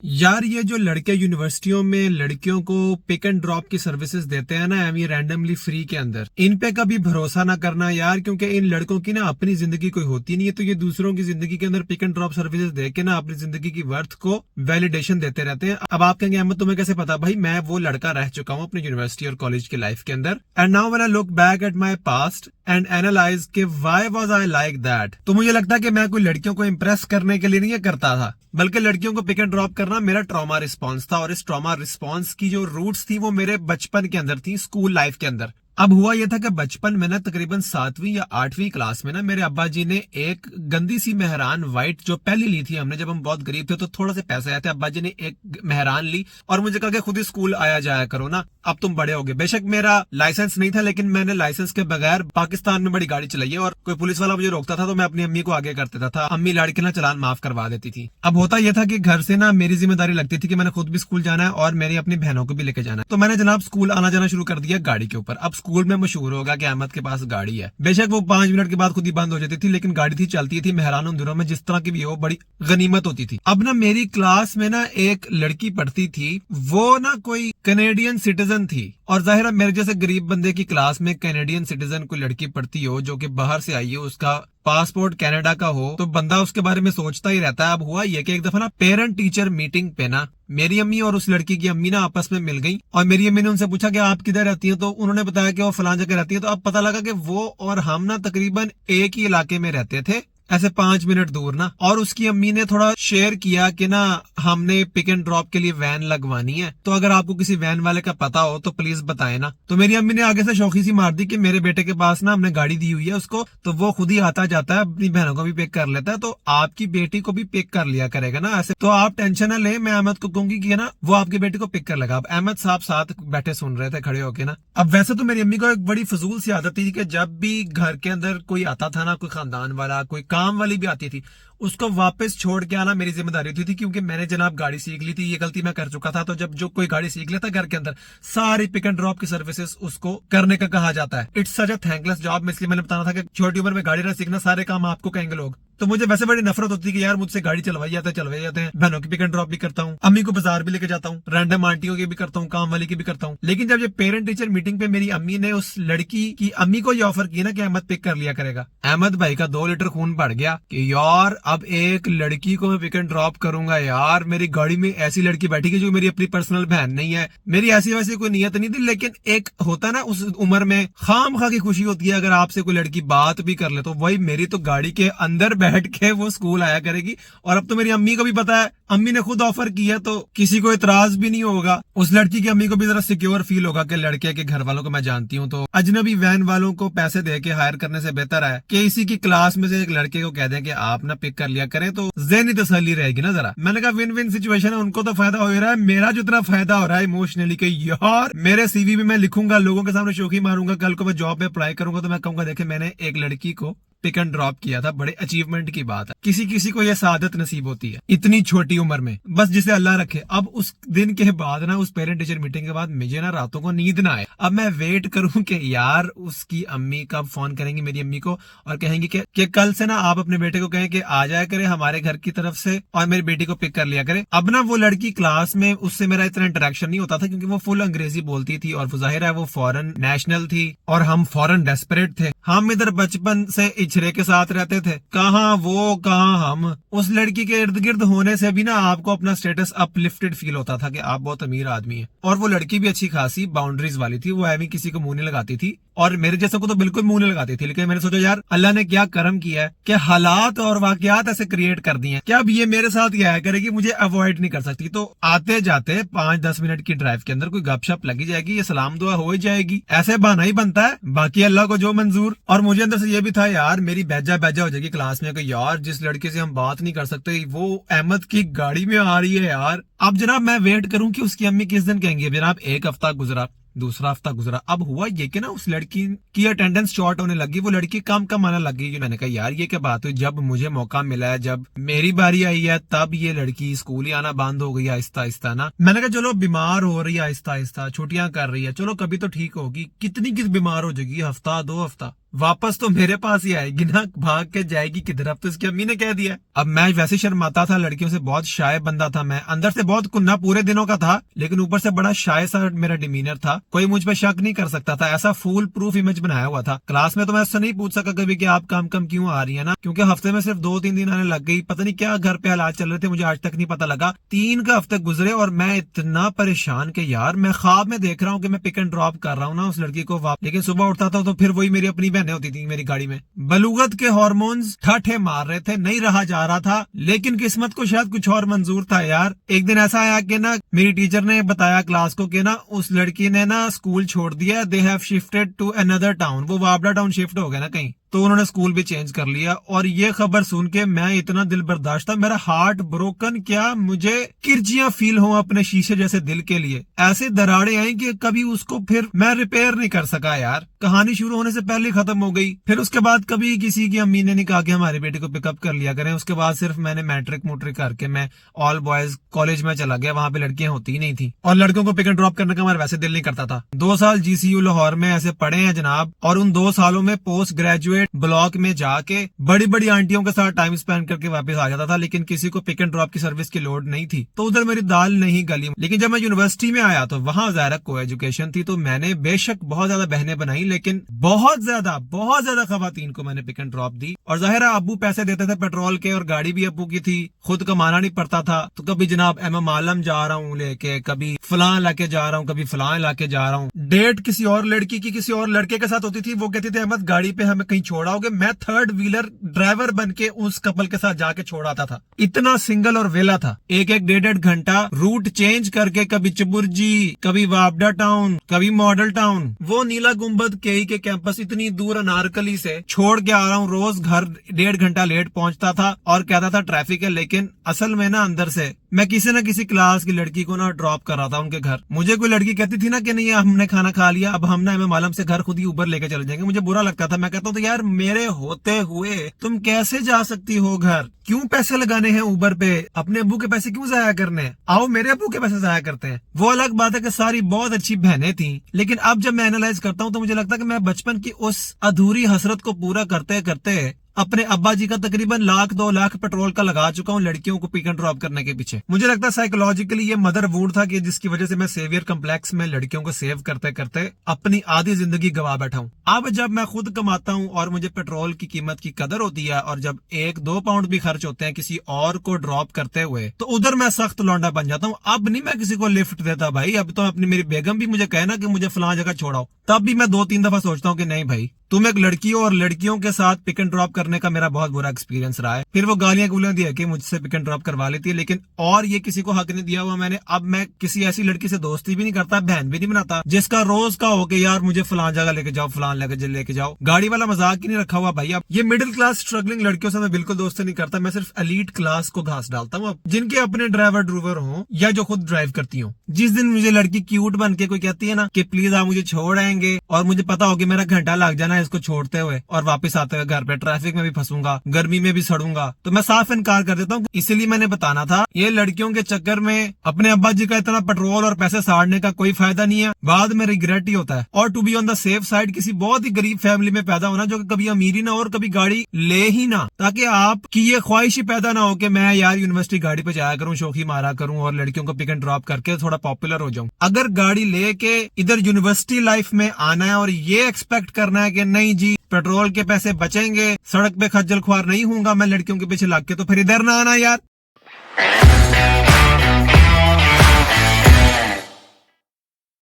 यार ये जो लड़के यूनिवर्सिटियों में लड़कियों को पिक एंड ड्रॉप की सर्विसेज देते हैं ना, ये रैंडमली फ्री के अंदर, इन पे कभी भरोसा ना करना यार, क्योंकि इन लड़कों की ना अपनी जिंदगी कोई होती नहीं है, तो ये दूसरों की जिंदगी के अंदर पिक एंड ड्रॉप सर्विसेज दे के ना अपनी जिंदगी की वर्थ को वैलिडेशन देते रहते हैं। अब आप कहेंगे अहमद तुम्हें कैसे पता? भाई मैं वो लड़का रह चुका हूँ अपनी यूनिवर्सिटी और कॉलेज की लाइफ के अंदर, and now when I look back at my past and analyse के why was I like that, तो मुझे लगता है कि मैं कोई लड़कियों को इम्प्रेस करने के लिए नहीं करता था, बल्कि लड़कियों को पिक एंड ड्रॉप करना मेरा ट्रॉमा रिस्पॉन्स था। और इस ट्रॉमा रिस्पॉन्स की जो रूट्स थी वो मेरे बचपन के अंदर थी, स्कूल लाइफ के अंदर। अब हुआ यह था कि बचपन में ना तकरीबन 7वीं या 8वीं क्लास में ना मेरे अब्बा जी ने एक गंदी सी मेहरान व्हाइट जो पहली ली थी हमने, जब हम बहुत गरीब थे तो थोड़ा से पैसे आए थे, अब्बा जी ने एक मेहरान ली और मुझे कहा कि खुद ही स्कूल आया जाया करो ना, अब तुम बड़े हो गए। बेशक मेरा लाइसेंस नहीं था, लेकिन मैंने लाइसेंस के बगैर पाकिस्तान में बड़ी गाड़ी चलाई है, और कोई पुलिस वाला मुझे रोकता था तो मैं अपनी अम्मी को आगे कर देता था, अम्मी लाड़ के ना चालान माफ करवा देती थी। अब होता यह था कि घर से ना मेरी जिम्मेदारी लगती थी कि मैंने खुद भी स्कूल जाना है और मेरी अपनी बहनों को भी लेके जाना है, तो मैंने जनाब स्कूल आना जाना शुरू कर दिया गाड़ी के ऊपर। अब स्कूल में मशहूर होगा कि अहमद के पास गाड़ी है, बेशक वो 5 मिनट के बाद खुद ही बंद हो जाती थी, लेकिन गाड़ी थी, चलती थी। मेहरान उन दिनों में जिस तरह की भी हो बड़ी गनीमत होती थी। अब ना मेरी क्लास में ना एक लड़की पढ़ती थी, वो ना कोई कैनेडियन सिटीजन थी, और जाहिर है मेरे जैसे गरीब बंदे की क्लास में कैनेडियन सिटीजन कोई लड़की पढ़ती हो जो कि बाहर से आई हो, उसका पासपोर्ट कनाडा का हो, तो बंदा उसके बारे में सोचता ही रहता है। अब हुआ ये कि एक दफा ना पेरेंट टीचर मीटिंग पे ना मेरी अम्मी और उस लड़की की अम्मी ना आपस में मिल गई, और मेरी अम्मी ने उनसे पूछा कि आप किधर रहती हैं, तो उन्होंने बताया कि वो फलां जगह रहती है। तो अब पता लगा कि वो और हम ना तकरीबन एक ही इलाके में रहते थे, ऐसे 5 मिनट दूर ना। और उसकी अम्मी ने थोड़ा शेयर किया कि ना हमने पिक एंड ड्रॉप के लिए वैन लगवानी है, तो अगर आपको किसी वैन वाले का पता हो तो प्लीज बताएं ना। तो मेरी अम्मी ने आगे से शौकी सी मार दी कि मेरे बेटे के पास ना हमने गाड़ी दी हुई है उसको, तो वो खुद ही आता जाता है, अपनी बहनों को भी पिक कर लेता है, तो आपकी बेटी को भी पिक कर लिया करेगा ना ऐसे। तो आप टेंशन ना ले, मैं अहमद को कहूंगी कि ना वो आपकी बेटी को पिक कर लेगा। अब अहमद साहब साथ बैठे सुन रहे थे खड़े होके ना। अब वैसे तो मेरी अम्मी को एक बड़ी फजूल सी आदत थी कि जब भी घर के अंदर कोई आता था ना, कोई खानदान वाला, कोई काम वाली भी आती थी, उसको वापस छोड़ के आना मेरी जिम्मेदारी होती थी, क्योंकि मैंने जनाब गाड़ी सीख ली थी, ये गलती मैं कर चुका था। तो जब जो कोई गाड़ी सीख लेता घर के अंदर, सारी पिक एंड ड्रॉप की सर्विसेज उसको करने का कहा जाता है। It's such a thankless job. इसलिए मैंने बताना था कि छोटी उम्र में गाड़ी ना सीखना, सारे काम आपको कहेंगे लोग। तो मुझे वैसे बड़ी नफरत होती है कि यार मुझसे गाड़ी चलवाई जाते हैं, बहनों की पिक एंड ड्रॉप भी करता हूँ, अम्मी को बाजार भी लेके जाता हूँ, रैंडम आंटियों की भी करता हूँ, काम वाली की भी करता हूँ। लेकिन जब ये पेरेंट टीचर मीटिंग पे मेरी अम्मी ने उस लड़की की अम्मी को ये ऑफर किया ना कि अहमद पिक कर लिया करेगा, अहमद भाई का 2 लीटर खून बढ़ गया कि यार अब एक लड़की को मैं पिक एंड ड्रॉप करूंगा। यार मेरी गाड़ी में ऐसी लड़की बैठी जो मेरी अपनी पर्सनल बहन नहीं है, मेरी ऐसी वैसी कोई नियत नहीं थी, लेकिन एक होता ना उस उम्र में खामखा की खुशी होती है अगर आपसे कोई लड़की बात भी कर ले। तो वही मेरी तो गाड़ी के अंदर बैठ के वो स्कूल आया करेगी, और अब तो मेरी अम्मी को भी पता है, अम्मी ने खुद ऑफर किया तो किसी को इतराज भी नहीं होगा। उस लड़की की अम्मी को भी जरा सिक्योर फील होगा कि लड़के के घर वालों को मैं जानती हूँ, तो अजनबी वैन वालों को पैसे दे के हायर करने से बेहतर है कि इसी की क्लास में से एक लड़के को कह दें कि आप ना पिक कर लिया करें, तो ज़हनी तसल्ली रहेगी ना जरा। मैंने कहा विन विन सिचुएशन है, उनको तो फायदा हो रहा है, मेरा जितना फायदा हो रहा है इमोशनली कि यार मेरे सीवी में मैं लिखूंगा, लोगों के सामने शोखी मारूंगा, कल को मैं जॉब में अप्लाई करूंगा तो मैं कहूंगा देखे मैंने एक लड़की को पिक एंड ड्रॉप किया था, बड़े अचीवमेंट की बात है। किसी किसी को यह सादत नसीब होती है इतनी छोटी उम्र में, बस जिसे अल्लाह रखे। अब उस दिन के बाद ना, उस पेरेंट टीचर मीटिंग के बाद मुझे ना रातों को नींद ना आए। अब मैं वेट करूं कि यार उसकी अम्मी कब फोन करेंगी मेरी अम्मी को और कहेंगी कि कल से ना आप अपने बेटे को कहें कि आ जाया करे हमारे घर की तरफ से और मेरी बेटी को पिक कर लिया करे। अब ना वो लड़की क्लास में, उससे मेरा इतना इंटरेक्शन नहीं होता था क्योंकि वो फुल अंग्रेजी बोलती थी, और जाहिर है वो फॉरेन नेशनल थी और हम फॉरेन डेस्परेट थे। हम इधर बचपन से इछरे के साथ रहते थे, कहाँ वो कहाँ हम। उस लड़की के इर्द गिर्द होने से भी ना आपको अपना स्टेटस अपलिफ्टेड फील होता था कि आप बहुत अमीर आदमी हैं। और वो लड़की भी अच्छी खासी बाउंड्रीज वाली थी, वो ऐवी किसी को मुंह नहीं लगाती थी, और मेरे जैसे को तो बिल्कुल मुंह नहीं लगाती थी। लेकिन मैंने सोचा यार अल्लाह ने क्या करम किया है कि हालात और वाकयात ऐसे क्रिएट कर दिए हैं कि अब ये मेरे साथ ही आया करेगी, मुझे अवॉइड नहीं कर सकती। तो आते जाते 5-10 मिनट की ड्राइव के अंदर कोई गपशप लगी जाएगी, ये सलाम दुआ हो ही जाएगी, ऐसे बहाना ही बनता है, बाकी अल्लाह को जो मंजूर। और मुझे अंदर से ये भी था यार मेरी बेजा हो जाएगी क्लास में कि यार जिस लड़के से हम बात नहीं कर सकते वो अहमद की गाड़ी में आ रही है यार। अब जनाब मैं वेट करूं कि उसकी अम्मी किस दिन कहेंगे। जनाब एक हफ्ता गुजरा, दूसरा हफ्ता गुजरा। अब हुआ ये कि ना उस लड़की की अटेंडेंस शॉर्ट होने लगी, वो लड़की कम आने लगी। मैंने कहा यार ये क्या बात हुई, जब मुझे मौका मिला है, जब मेरी बारी आई है, तब ये लड़की स्कूल ही आना बंद हो गई आहिस्ता आहिस्ता ना। मैंने कहा चलो बीमार हो रही है आहिस्ता आहिस्ता, छुट्टियां कर रही है, चलो कभी तो ठीक होगी। कितनी बीमार हो जाएगी, हफ्ता 2 हफ्ता। واپس تو میرے پاس ہی آئے گی نا, بھاگ کے جائے گی کدھر, اب تو اس کی امی نے کہہ دیا. اب میں ویسے شرماتا تھا لڑکیوں سے, بہت شائع بندہ تھا میں, اندر سے بہت کننا پورے دنوں کا تھا, لیکن اوپر سے بڑا شائع سا میرا ڈیمینر تھا, کوئی مجھ پہ شک نہیں کر سکتا تھا, ایسا فول پروف امیج بنایا ہوا تھا. کلاس میں تو میں اس سے نہیں پوچھ سکا کبھی کہ آپ کم کیوں آ رہی ہیں نا, کیونکہ ہفتے میں صرف 2-3 دن آنے لگ گئی, پتہ نہیں کیا گھر پہ حالات چل رہے تھے, مجھے آج تک نہیں پتا لگا. 3 کا ہفتے گزرے اور میں اتنا پریشان کہ یار میں خواب میں دیکھ رہا ہوں کہ میں پک اینڈ ڈراپ کر رہا ہوں نا اس لڑکی کو, لیکن صبح اٹھتا تھا تو پھر وہی میری اپنی بہنیں ہوتی تھی میری گاڑی میں. بلوغت کے ہارمونز ٹھاٹھے مار رہے تھے, نہیں رہا جا رہا تھا, لیکن قسمت کو شاید کچھ اور منظور تھا یار. ایک دن ایسا آیا کہ نا میری ٹیچر نے بتایا کلاس کو کہ نا اس لڑکی نے نا اسکول چھوڑ دیا, دے ہیو شفٹڈ ٹو اندر ٹاؤن, وہ وابڈا ٹاؤن شفٹ ہو گیا نا کہیں, تو انہوں نے اسکول بھی چینج کر لیا. اور یہ خبر سن کے میں اتنا دل برداشت تھا, میرا ہارٹ بروکن, کیا مجھے کرچیاں فیل ہوں اپنے شیشے جیسے دل کے لیے, ایسے دراڑیں آئیں کہ کبھی اس کو پھر میں ریپیئر نہیں کر سکا یار. کہانی شروع ہونے سے پہلے ختم ہو گئی. پھر اس کے بعد کبھی کسی کی امی نے نہیں کہا کہ ہمارے بیٹے کو پک اپ کر لیا کریں. اس کے بعد صرف میں نے میٹرک کر کے میں آل بوائز کالج میں چلا گیا, وہاں پہ لڑکیاں ہوتی ہی نہیں تھی, اور لڑکوں کو پک اینڈ ڈراپ کرنے کا ہمارا ویسے دل نہیں کرتا تھا. 2 سال GCU لاہور میں ایسے پڑھے ہیں جناب, اور ان 2 سالوں میں پوسٹ گریجویٹ بلاک میں جا کے بڑی بڑی آنٹیوں کے ساتھ ٹائم سپینڈ کر کے واپس آ جاتا تھا, لیکن کسی کو پک اینڈ ڈراپ کی سروس کی لوڈ نہیں تھی, تو ادھر میری دال نہیں گلی. لیکن جب میں یونیورسٹی میں آیا تو وہاں ظاہر کو ایجوکیشن تھی, تو میں نے بے شک بہت زیادہ بہنیں بنائی, لیکن بہت زیادہ خواتین کو میں نے پک اینڈ ڈراپ دی. اور ظاہر ابو پیسے دیتے تھے پیٹرول کے, اور گاڑی بھی ابو کی تھی, خود کمانا نہیں پڑتا تھا, تو کبھی جناب MM عالم جا رہا ہوں لے کے, کبھی فلاں علاقے جا رہا ہوں, کبھی فلاں علاقے جا رہا ہوں. ڈیٹ کسی اور لڑکی کی کسی اور لڑکے کے ساتھ ہوتی تھی, وہ کہتے تھے احمد گاڑی پہ ہمیں کہیں چھوڑا ہوگے, میں 3rd ویلر ڈرائیور بن کے اس کپل کے ساتھ جا کے چھوڑاتا تھا. اتنا سنگل اور ویلا تھا, 1-1 گھنٹہ روٹ چینج کر کے, کبھی چبرجی, کبھی وابڈا ٹاؤن, کبھی ماڈل ٹاؤن, وہ نیلا گنبد KE کے کیمپس اتنی دور انارکلی سے چھوڑ کے آ رہا ہوں. روز گھر 1.5 گھنٹہ لیٹ پہنچتا تھا اور کہتا تھا ٹریفک ہے, لیکن اصل میں نا اندر سے میں کسی نہ کسی کلاس کی لڑکی کو نا ڈراپ کر رہا تھا ان کے گھر. مجھے کوئی لڑکی کہتی تھی نا کہ نہیں ہم نے کھانا کھا لیا, اب ہم نا MM عالم سے گھر خود ہی اوبر لے کے چلے جائیں گے, مجھے برا لگتا تھا. میں کہتا ہوں تو یار میرے ہوتے ہوئے تم کیسے جا سکتی ہو گھر, کیوں پیسے لگانے ہیں اوبر پہ, اپنے ابو کے پیسے کیوں ضائع کرنے ہیں, آؤ میرے ابو کے پیسے ضائع کرتے ہیں. وہ الگ بات ہے کہ ساری بہت اچھی بہنیں تھیں, لیکن اب جب میں اینالائز کرتا ہوں تو مجھے لگتا ہے کہ میں بچپن کی اس ادھوری حسرت کو پورا کرتے کرتے اپنے ابا جی کا تقریباً 1-2 لاکھ پیٹرول کا لگا چکا ہوں لڑکیوں کو پک اینڈ ڈراپ کرنے کے پیچھے. مجھے لگتا ہے سائیکولوجیکلی یہ مدر ووڈ تھا کہ جس کی وجہ سے میں سیویئر کمپلیکس میں لڑکیوں کو سیو کرتے کرتے اپنی آدھی زندگی گوا بیٹھا ہوں. اب جب میں خود کماتا ہوں اور مجھے پیٹرول کی قیمت کی قدر ہوتی ہے, اور جب 1-2 پاؤنڈ بھی خرچ ہوتے ہیں کسی اور کو ڈراپ کرتے ہوئے, تو ادھر میں سخت لونڈا بن جاتا ہوں. اب نہیں میں کسی کو لفٹ دیتا بھائی, اب تو اپنی میری بیگم بھی مجھے کہے نا کہ مجھے فلاں جگہ چھوڑاؤ, تب بھی میں 2-3 دفعہ سوچتا ہوں کہ نہیں بھائی تم ایک لڑکی ہو, اور لڑکیوں کے ساتھ پک اینڈ ڈراپ کرنے کا میرا بہت برا ایکسپیرینس رہا ہے. پھر وہ گالیاں دیا کہ مجھ سے پک اینڈ ڈراپ کروا لیتی ہے, لیکن اور یہ کسی کو حق نہیں دیا ہوا میں نے. اب میں کسی ایسی لڑکی سے دوستی بھی نہیں کرتا, بہن بھی نہیں بناتا جس کا روز کا ہو کہ یار مجھے فلاں جگہ لے کے جاؤ, فلاں لے کے جاؤ. گاڑی والا مذاق ہی نہیں رکھا ہوا بھائی. اب یہ مڈل کلاس اسٹرگلنگ لڑکیوں سے میں بالکل دوستی نہیں کرتا, میں صرف ایلیٹ کلاس کو گھاس ڈالتا ہوں, جن کے اپنے ڈرائیور ہوں یا جو خود ڈرائیو کرتی ہوں. جس دن مجھے لڑکی کیوٹ بن کے کوئی کہتی ہے نا کہ پلیز آپ مجھے چھوڑ آئیں گے, اور مجھے پتا ہو کہ میرا گھنٹہ لگ جانا ہے اس کو چھوڑتے ہوئے اور واپس آتے ہوئے گھر پہ, ٹریفک میں بھی پھنسوں گا, گرمی میں بھی سڑوں گا, تو میں صاف انکار کر دیتا ہوں. اسی لیے میں نے بتانا تھا, یہ لڑکیوں کے چکر میں اپنے ابا جی کا اتنا پیٹرول اور پیسے ساڑنے کا کوئی فائدہ نہیں ہے, بعد میں ریگریٹ ہی ہوتا ہے. اور to be on the safe side, کسی بہت ہی غریب فیملی میں پیدا ہونا جو کہ کبھی امیری نہ اور کبھی گاڑی لے ہی نہ, تاکہ آپ کی یہ خواہش ہی پیدا نہ ہو کہ میں یار یونیورسٹی گاڑی پہ جایا کروں, شوخی مارا کروں, اور لڑکیوں کو پک اینڈ ڈراپ کر کے تھوڑا پاپولر ہو جاؤں. اگر گاڑی لے کے ادھر یونیورسٹی لائف میں آنا ہے اور یہ ایکسپیکٹ کرنا ہے کہ نہیں جی پیٹرول کے پیسے بچیں گے, سڑک پہ خجل خوار نہیں ہوں گا میں لڑکیوں کے پیچھے لگ کے, تو پھر ادھر نہ آنا یار.